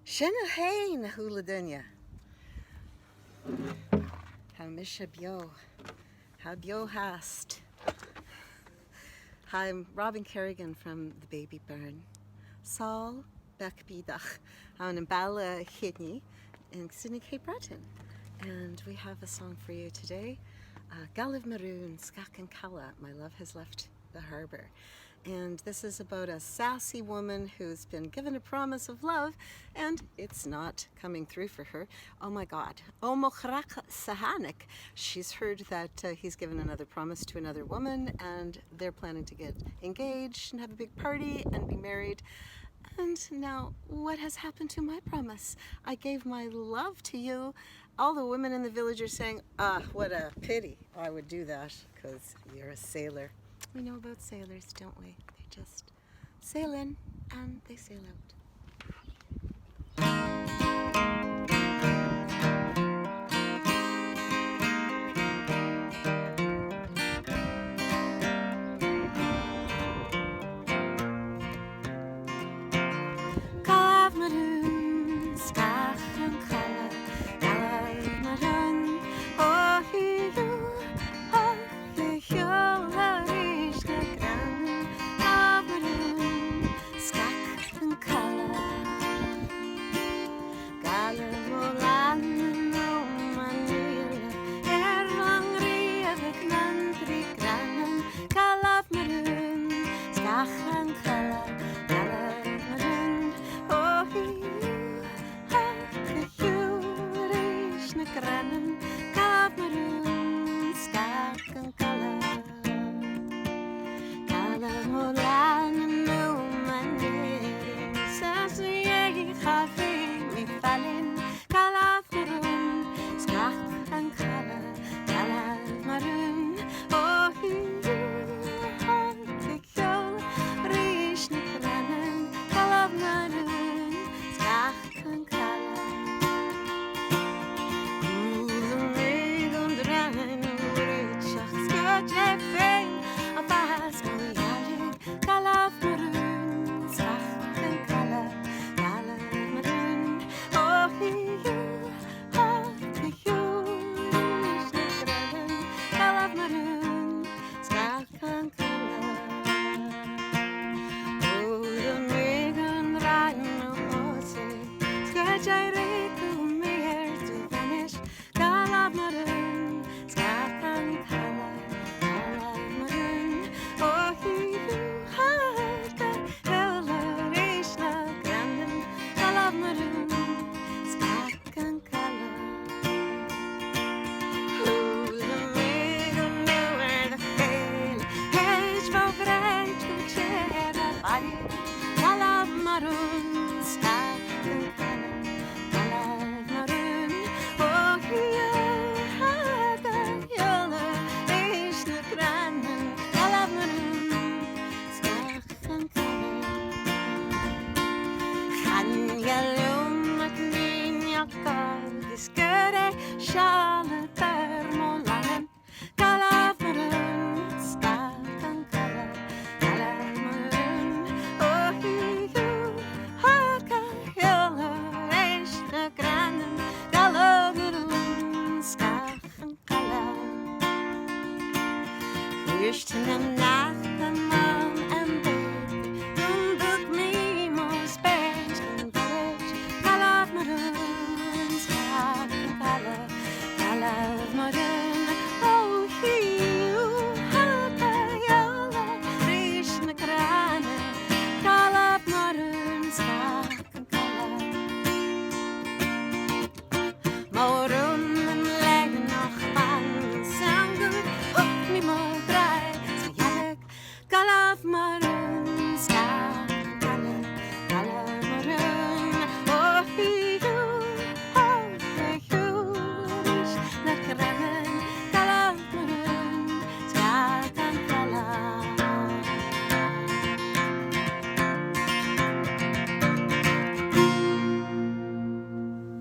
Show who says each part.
Speaker 1: Shinna hey na hula dunya. How misha bio. How bio hast. Hi, I'm Robyn Carrigan from the Baby Barn. Saul Beck BEAG out in Bala Hidney in Sydney, Cape Breton. And we have a song for you today. Gaelladh Mo Run, cala, my love has left the harbour. And this is about a sassy woman who's been given a promise of love and it's not coming through for her. Oh my God. Oh mochrach sahanik. She's heard that he's given another promise to another woman and they're planning to get engaged and have a big party and be married. And now what has happened to my promise? I gave my love to you. All the women in the village are saying, what a pity I would do that because you're a sailor. We know about sailors, don't we? They just sail in and they sail out.